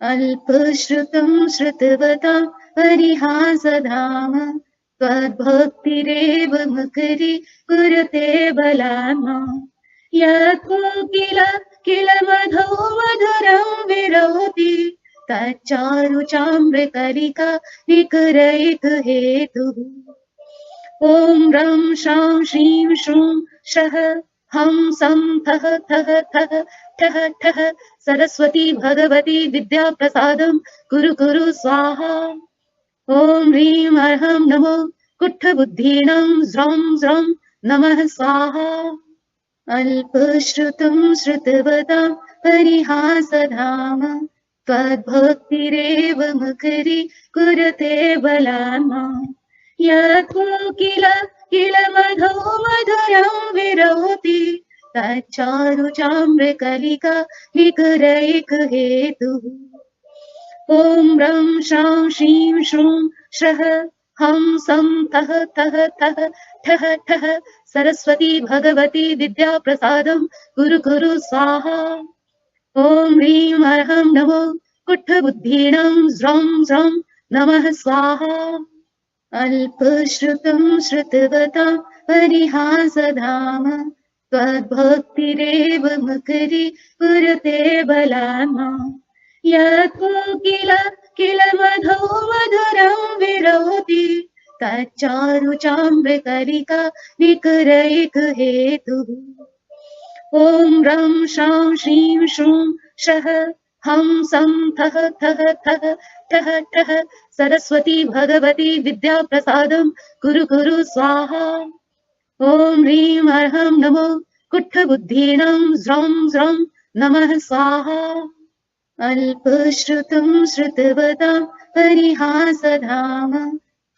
अल्पश्रुतं श्रुतवतां परिहासधाम त्वद्भक्तिरेव मुखरि कुरुते बलान् यत्को किल मधौ मधुरं विरोधि तच्चारुचाम्रकलिका विकुरैक ॐ रं शां श्रीं श्रूं शः हं सं ठः ठः ठः ठः ठः सरस्वती भगवती विद्याप्रसादं कुरु कुरु स्वाहा ॐ ह्रीं अर्हं नमो कुट्ठबुद्धीनां ज्रौं ज्रौं नमः स्वाहा अल्पश्रुतं श्रुतवतां परिहासधाम त्वद्भक्तिरेव मुखरि कुरुते बलान् यत्को किल मधौ मधुरं विरोधि तच्चारुचाम्रकलिका विकुरैकहेतुः ॐ रं शां श्रीं श्रूं शः हं सं ठः ठः ठः ठः ठः सरस्वती भगवती विद्याप्रसादं कुरु कुरु स्वाहा ॐ ह्रीं अर्हं नमो कुट्ठबुद्धीनां ज्रौं ज्रौं नमः स्वाहा अल्पश्रुतं श्रुतवतां परिहासधाम त्वद्भक्तिरेव मुखरि कुरुते बलान् यत्को किल मधौ मधुरं विरोधि तच्चारुचाम्रकलिका विकुरैकहेतुः ॐ रं शां श्रीं श्रूं शः हं सं ठः ठः ठः ठः ठः सरस्वती भगवती विद्याप्रसादं कुरु कुरु स्वाहा ॐ ह्रीं अर्हं नमो कुट्ठबुद्धीनां ज्रौं ज्रौं नमः स्वाहा अल्पश्रुतं श्रुतवतां परिहासधाम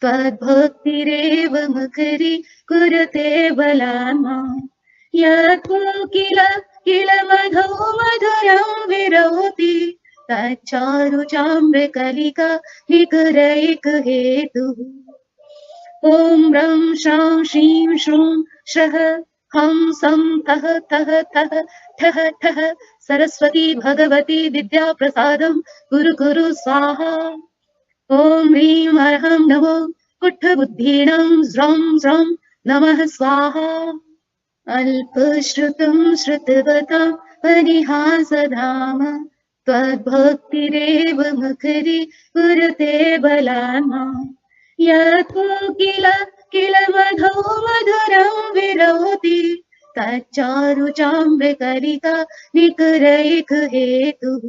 त्वद्भक्तिरेव मुखरि कुरुते बलान् यत्को किल मधौ मधुरं विरोधि तच्चारुचाम्रकलिका विकुरैकहेतुः ॐ रं शां श्रीं श्रूं शः हं सं ठः ठः ठः ठः ठः सरस्वती भगवती विद्याप्रसादं कुरु कुरु स्वाहा ॐ ह्रीं अर्हं नमो कुट्ठबुद्धीनां ज्रौं ज्रौं नमः स्वाहा अल्पश्रुतं श्रुतवतां परिहासधाम त्वद्भक्तिरेव मुखरि कुरुते बलान् यत्को किल मधौ मधुरं विरोधि तच्चारुचाम्रकलिका विकुरैकहेतुः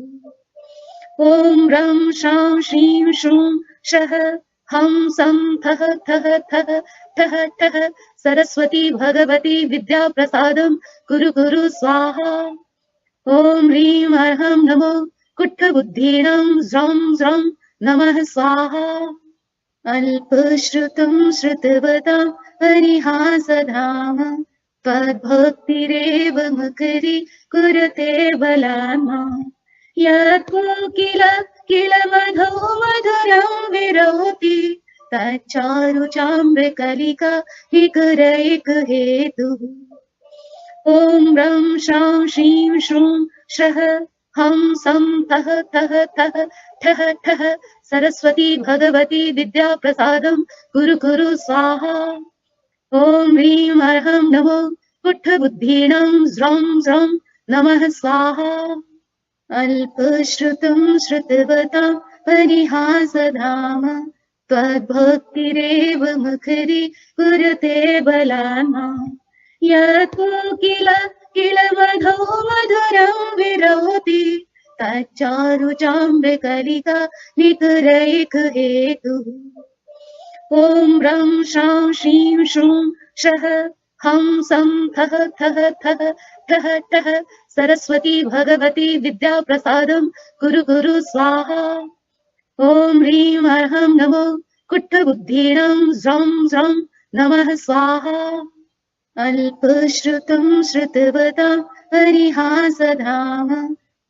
ॐ रं शां श्रीं श्रूं शः हं सं ठः ठः ठः ठः ठः सरस्वती भगवती विद्याप्रसादं कुरु कुरु स्वाहा ॐ ह्रीं अर्हं नमो कुट्ठबुद्धीनां ज्रौं ज्रौं नमः स्वाहा अल्पश्रुतं श्रुतवतां परिहासधाम त्वद्भक्तिरेव मुखरि कुरुते बलान् यत्को किल मधौ मधुरं विरोधि तच्चारुचाम्रकलिका विकुरैकहेतुः ॐ रं शां श्रीं श्रूं शः हं सं ठः ठः ठः ठः ठः सरस्वती भगवती विद्याप्रसादं कुरु कुरु स्वाहा ॐ ह्रीं अर्हं नमो कुट्ठबुद्धीनां ज्रौं ज्रौं नमः स्वाहा अल्पश्रुतं श्रुतवतां परिहासधाम त्वद्भक्तिरेव मुखरि कुरुते बलान् यत्को किल मधौ मधुरं विरोधि तच्चारुचाम्रकलिका विकुरैकहेतुः ॐ रं शां श्रीं श्रूं शः हं सं ठः ठः ठः ठः ठः सरस्वती भगवती विद्याप्रसादं कुरु कुरु स्वाहा ॐ ह्रीं अर्हं नमो कुट्ठबुद्धीनां ज्रौं ज्रौं नमः स्वाहा अल्पश्रुतं श्रुतवतां परिहासधाम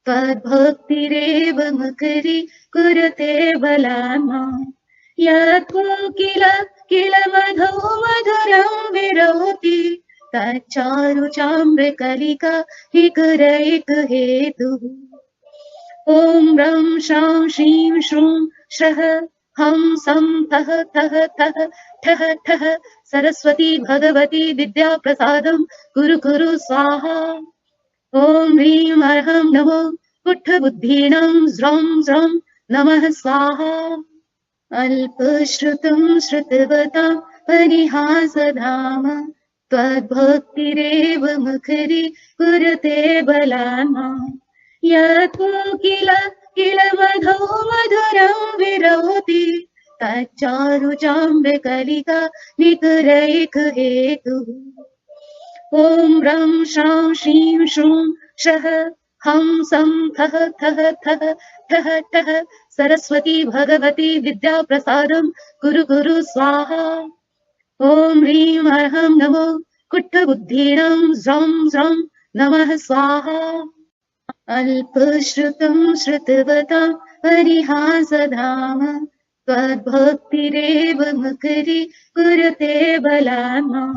त्वद्भक्तिरेव मुखरि कुरुते बलान् यत्को किल मधौ मधुरं विरोधि तच्चारुचाम्रकलिका विकुरैकहेतुः ॐ रं शं श्रीं श्रूं श्रः हं सं ठः ठः ठः ठः ठः सरस्वती भगवती विद्याप्रसादं कुरु कुरु स्वाहा। ॐ ह्रीं अर्हं नमो कुट्ठबुद्धीनां ज्रौं ज्रौं नमः स्वाहा। अल्पश्रुतं श्रुतवतां परिहासधाम त्वद्भक्तिरेव मुखरी कुरुते बलानां यतो किल किल मधो मधुरं विरोधि तच्चारुचाम्रकलिका निकरैकहेतुः। ॐ रं शं श्रीं श्रूं शः हं सं ठः ठः ठः ठः ठः सरस्वती भगवती विद्याप्रसादं कुरु कुरु स्वाहा। ॐ ह्रीं अर्हं नमो कुट्ठबुद्धीनां ज्रौं ज्रौं नमः स्वाहा। अल्पश्रुतं श्रुतवतां परिहासधाम त्वद्भक्तिरेव मुखरी कुरुते बलानां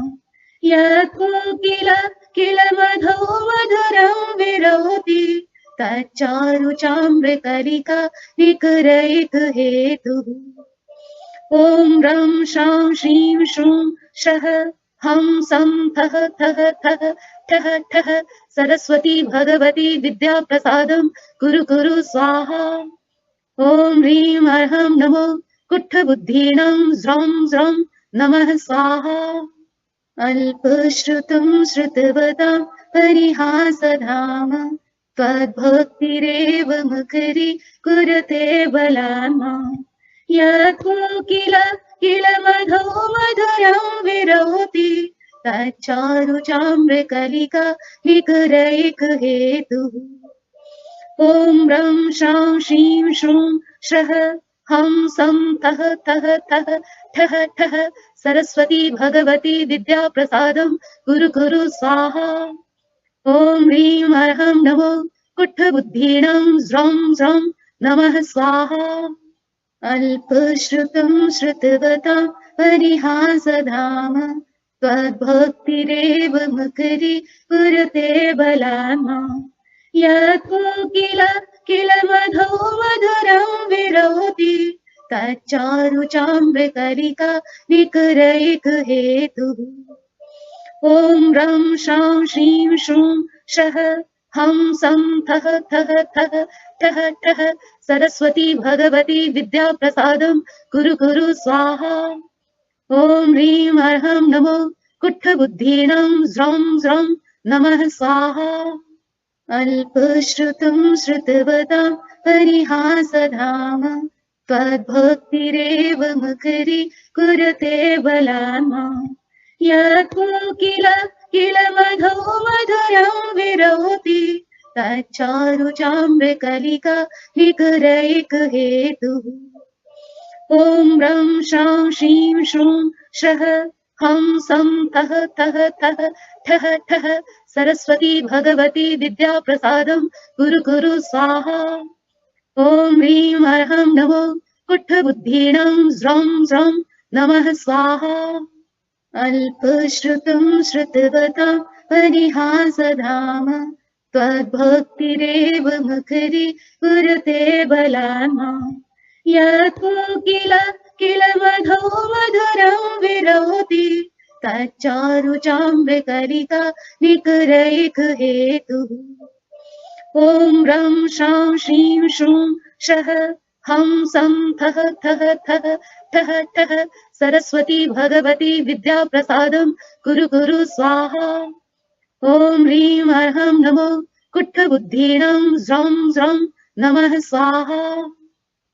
यतो किल किल मधो मधुरं विरोधि तच्चारुचाम्रकलिका निकरैकहेतुः। ॐ रं शं श्रीं श्रूं शः हं सं ठः ठः ठः ठः ठः सरस्वती भगवती विद्याप्रसादं कुरु कुरु स्वाहा। ॐ ह्रीं अर्हं नमो कुट्ठबुद्धीनां ज्रौं ज्रौं नमः स्वाहा। अल्पश्रुतं श्रुतवतां परिहासधाम त्वद्भक्तिरेव मुखरी कुरुते बलानां यतो किल किल मधो मधुरं विरोधि तच्चारुचाम्रकलिका निकरैकहेतुः। ॐ रं शं श्रीं श्रूं श्रः हं सं ठः ठः ठः ठः ठः सरस्वती भगवती विद्याप्रसादं कुरु कुरु स्वाहा। ॐ ह्रीं अर्हं नमो कुट्ठबुद्धीनां ज्रौं ज्रौं नमः स्वाहा। अल्पश्रुतं श्रुतवतां परिहासधाम त्वद्भक्तिरेव मुखरी कुरुते बलानां यतो किल किल मधो मधुरं विरोधि तच्चारुचाम्रकलिका निकरैकहेतुः। ॐ रं शं श्रीं श्रूं शः हं सं ठः ठः ठः ठः ठः सरस्वती भगवती विद्याप्रसादं कुरु कुरु स्वाहा। ॐ ह्रीं अर्हं नमो कुट्ठबुद्धीनां ज्रौं ज्रौं नमः स्वाहा। अल्पश्रुतं श्रुतवतां परिहासधाम त्वद्भक्तिरेव मुखरी कुरुते बलानां यतो किल किल मधो मधुरं विरोधि तच्चारुचाम्रकलिका निकरैकहेतुः। ॐ रं शं श्रीं श्रूं शः हं सं ठः ठः ठः ठः ठः सरस्वती भगवती विद्याप्रसादं कुरु कुरु स्वाहा। ॐ ह्रीं अर्हं नमो कुट्ठबुद्धीनां ज्रौं ज्रौं नमः स्वाहा। अल्पश्रुतं श्रुतवतां परिहासधाम त्वद्भक्तिरेव मुखरी कुरुते बलानां यतो किल किल मधो मधुरं विरोधि तच्चारुचाम्रकलिका निकरैकहेतुः। ॐ रं शं श्रीं श्रूं शः हं सं ठः ठः ठः ठः ठः सरस्वती भगवती विद्याप्रसादं कुरु कुरु स्वाहा। ॐ ह्रीं अर्हं नमो कुट्ठबुद्धीनां ज्रौं ज्रौं नमः स्वाहा।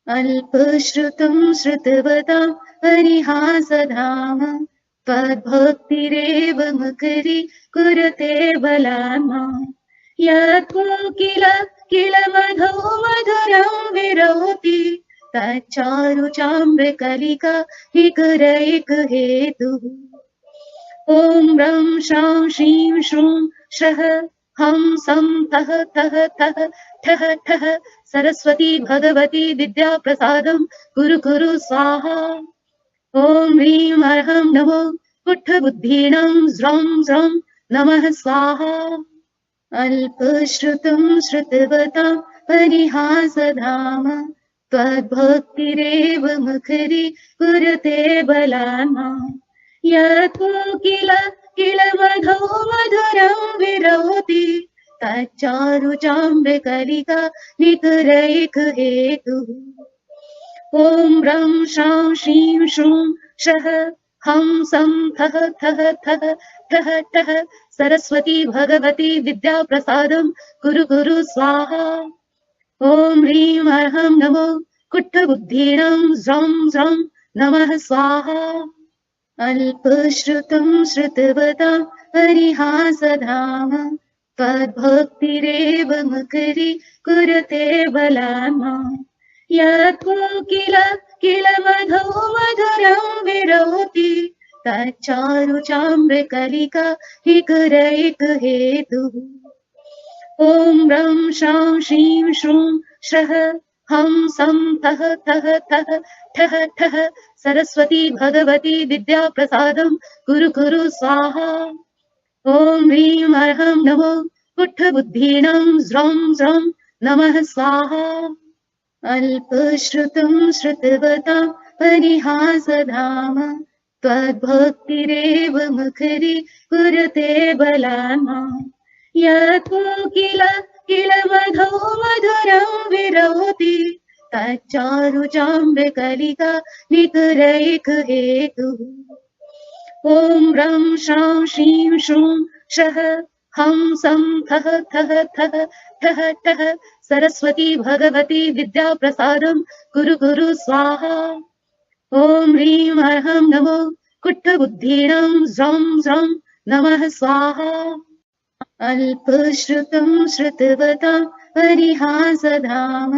अल्पश्रुतं श्रुतवतां परिहासधाम त्वद्भक्तिरेव मुखरी कुरुते बलानां यतो किल किल मधो मधुरं विरोधि तच्चारुचाम्रकलिका निकरैकहेतुः। ॐ रं शं श्रीं श्रूं शः हं सं ठः ठः ठः ठः ठः सरस्वती भगवती विद्याप्रसादं कुरु कुरु स्वाहा। ॐ ह्रीं अर्हं नमो कुट्ठबुद्धीनां ज्रौं ज्रौं नमः स्वाहा। अल्पश्रुतं श्रुतवतां परिहासधाम त्वद्भक्तिरेव मुखरि कुरुते बलानां यतो किल किल मधो मधुरं विरोधि तच्चारुचाम्बकलिका निकरैकहेतुः ॐ रं शां शीं शूं शः हं सं ठः ठः ठः ठः ठः सरस्वती भगवती विद्याप्रसादं कुरु कुरु स्वाहा ॐ ह्रीं अर्हं नमो कुट्टबुद्धीणां ज्रं ज्रं नमः स्वाहा अल्पश्रुतं श्रुतवतां परिहासधाम त्वद्भक्तिरेव मुखरि कुरुते बलानां यतो किल किल मधो मधुरं विरोधि तच्चारुचाम्बकलिका विकरैकहेतुः ॐ रं शां शीं शूं शः हं सं ठः ठः ठः ठः ठः सरस्वती भगवती विद्याप्रसादं कुरु कुरु स्वाहा ॐ ह्रीं अर्हं नमो कुट्टबुद्धीणां ज्रं ज्रं नमः स्वाहा अल्पश्रुतं श्रुतवतां परिहासधाम त्वद्भक्तिरेव मुखरि कुरुते बलानां यतो किल किल मधो मधुरं विरोधि तच्चारुचाम्बकलिका निकरैकहेतुः ॐ रं शां शीं शूं शः हं सं ठः ठः ठः ठः ठः सरस्वती भगवती विद्याप्रसादं कुरु कुरु स्वाहा ॐ ह्रीं अर्हं नमो कुट्टबुद्धीणां ज्रं ज्रं नमः स्वाहा अल्पश्रुतं श्रुतवतां परिहासधाम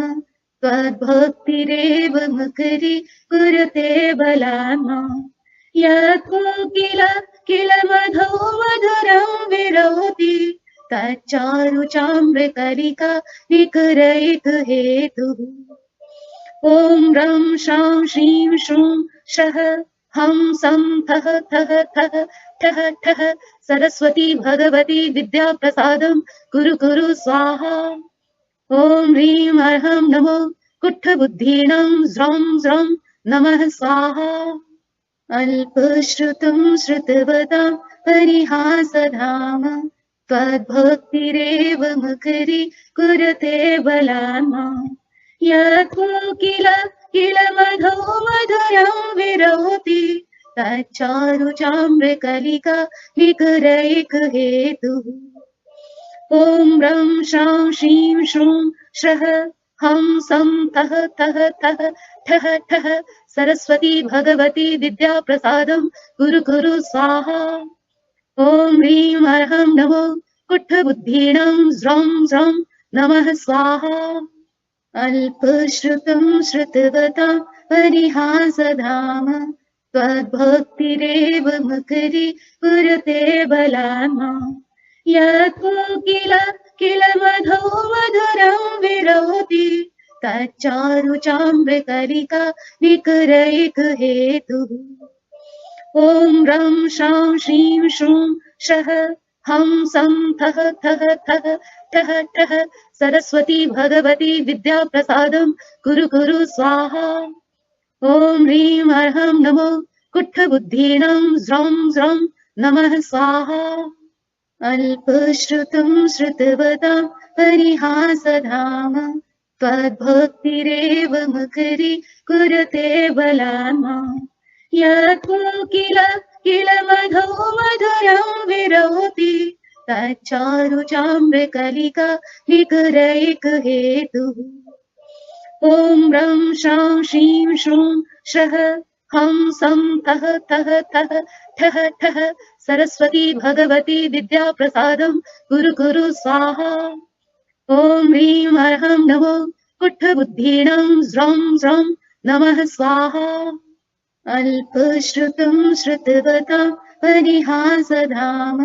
त्वद्भक्तिरेव मुखरि कुरुते बलानां यतो किल किल मधो मधुरं विरोधि तच्चारुचाम्बकलिका विकरैकहेतुः ॐ रं शां शीं शूं शः हं सं ठः ठः ठः ठः ठः सरस्वती भगवती विद्याप्रसादं कुरु कुरु स्वाहा ॐ ह्रीं अर्हं नमो कुट्टबुद्धीणां ज्रं ज्रं नमः स्वाहा अल्पश्रुतं श्रुतवतां परिहासधाम त्वद्भक्तिरेव मुखरि कुरुते बलानां यतो किल किल मधो मधुरं विरोधि तच्चारुचाम्बकलिका विकरैकहेतुः ॐ रं शां शीं शूं शः हं सं ठः ठः ठः ठः ठः सरस्वती भगवती विद्याप्रसादं कुरु कुरु स्वाहा ॐ ह्रीं अर्हं नमो कुट्टबुद्धीणां ज्रं ज्रं नमः स्वाहा अल्पश्रुतं श्रुतवतां परिहासधाम त्वद्भक्तिरेव मुखरि कुरुते बलानां यतो किल किल मधो मधुरं विरोधि तच्चारुचाम्बकलिका विकरैकहेतुः ॐ रं शां शीं शूं शः हं सं ठः ठः ठः ठः ठः सरस्वती भगवती विद्याप्रसादं कुरु कुरु स्वाहा ॐ ह्रीं अर्हं नमो कुट्टबुद्धीणां ज्रं ज्रं नमः स्वाहा अल्पश्रुतं श्रुतवतां परिहासधाम त्वद्भक्तिरेव मुखरि कुरुते बलानां यतो किल किल मधो मधुरं विरोधि तच्चारुचाम्बकलिका विकरैकहेतुः ॐ रं शां शीं शूं शः हं सं ठः ठः ठः ठः ठः सरस्वती भगवती विद्याप्रसादं कुरु कुरु स्वाहा ॐ ह्रीं अर्हं नमो कुट्टबुद्धीणां ज्रं ज्रं नमः स्वाहा अल्पश्रुतं श्रुतवतां परिहासधाम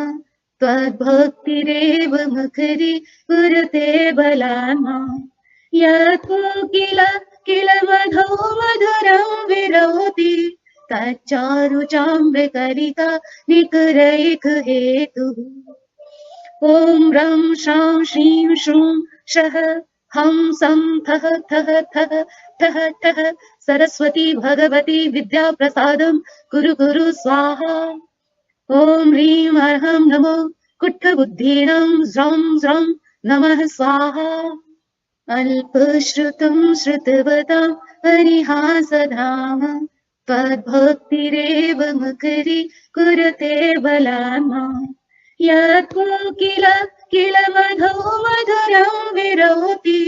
त्वद्भक्तिरेव मुखरि कुरुते बलानां यतो किल किल मधो मधुरं विरोधि तच्चारुचाम्बकलिका विकरैकहेतुः ॐ रं शां शीं शूं शः हं सं ठः ठः ठः ठः ठः सरस्वती भगवती विद्याप्रसादं कुरु कुरु स्वाहा ॐ ह्रीं अर्हं नमो कुट्टबुद्धीनं ज्रं ज्रं नमः स्वाहा अल्पश्रुतं श्रुतवतां परिहासधाम त्वद्भक्तिरेव मकरी कुरुते बलान् यत्कोकिल किल मधो मधुरं विरोति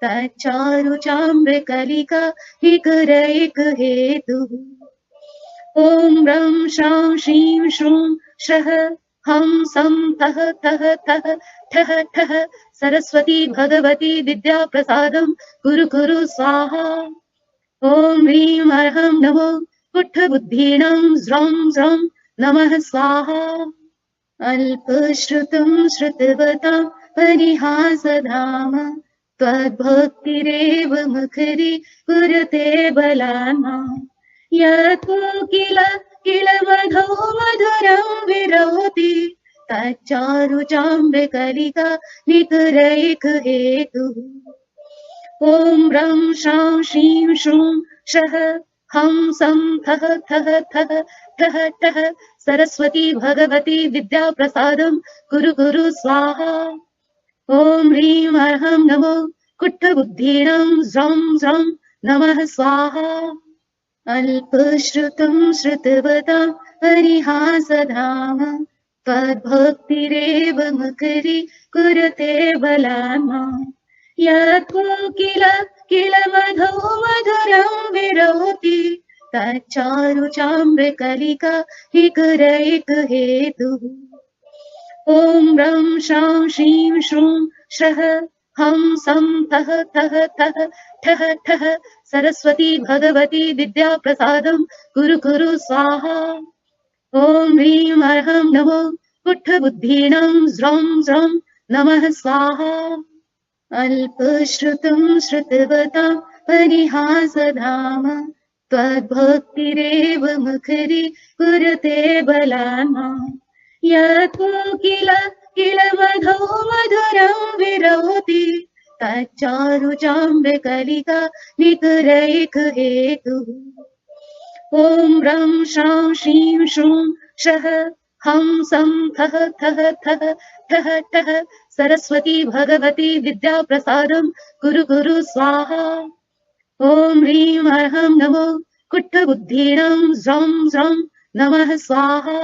तच्चारु चाम्रकलिका विकरैकहेतुः ॐ रं शां शीं श्रूं श्रः हं सं ठः ठः ठः ठः ठः सरस्वती भगवती विद्याप्रसादं कुरु कुरु स्वाहा ॐ ह्रीं अर्हं नमो कुट्टबुद्धीनं ज्रं ज्रं नमः स्वाहा अल्पश्रुतं श्रुतवतां परिहासधाम त्वद्भक्तिरेव मकरी कुरुते बलान् यत्कोकिल किल मधो मधुरं विरोति तच्चारु चाम्रकलिका विकरैकहेतुः ॐ रं शां शीं श्रूं श्रः हं सं ठः ठः ठः ठः ठः सरस्वती भगवती विद्याप्रसादं कुरु कुरु स्वाहा ॐ ह्रीं अर्हं नमो कुट्टबुद्धीनं ज्रं ज्रं नमः स्वाहा अल्पश्रुतं श्रुतवतां परिहासधाम त्वद्भक्तिरेव मकरी कुरुते बलान् यत्कोकिल किल मधो मधुरं विरोति तच्चारु चाम्रकलिका विकरैकहेतुः ॐ रं शां शीं श्रूं श्रः हं सं ठः ठः ठः ठः ठः सरस्वती भगवती विद्याप्रसादं कुरु कुरु स्वाहा ॐ ह्रीं अर्हं नमो कुट्टबुद्धीनं ज्रं ज्रं नमः स्वाहा अल्पश्रुतं श्रुतवतां परिहासधाम त्वद्भक्तिरेव मकरी कुरुते बलान् यत्कोकिल किल मधो मधुरं विरोति तच्चारु चाम्रकलिका विकरैकहेतुः ॐ रं शां शीं श्रूं श्रः हं सं ठः ठः ठः ठः ठः सरस्वती भगवती विद्याप्रसादं कुरु कुरु स्वाहा ॐ ह्रीं अर्हं नमो कुट्टबुद्धीनं ज्रं ज्रं नमः स्वाहा